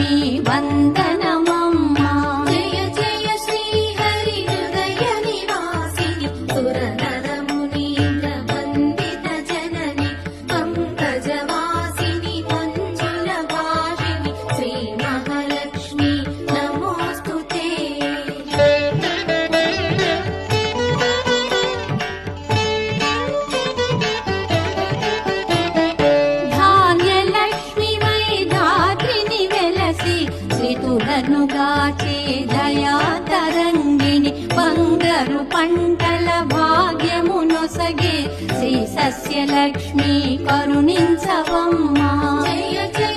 లక్ష్మీ వందనమమ్మా. జయ జయ శ్రీ హరి హృదయ నివాసిని సురనర మునీంద్ర వందిత జనని పంకజవాసిని మంజుల భాషిని శ్రీ మహాలక్ష్మి నమోస్తుతే. శ్రీతులను గాచే దయా తరంగిణి బంగారు పంటల భాగ్యమునొసగే శ్రీ సస్యలక్ష్మి కరుణించవమ్మా. జయ జయ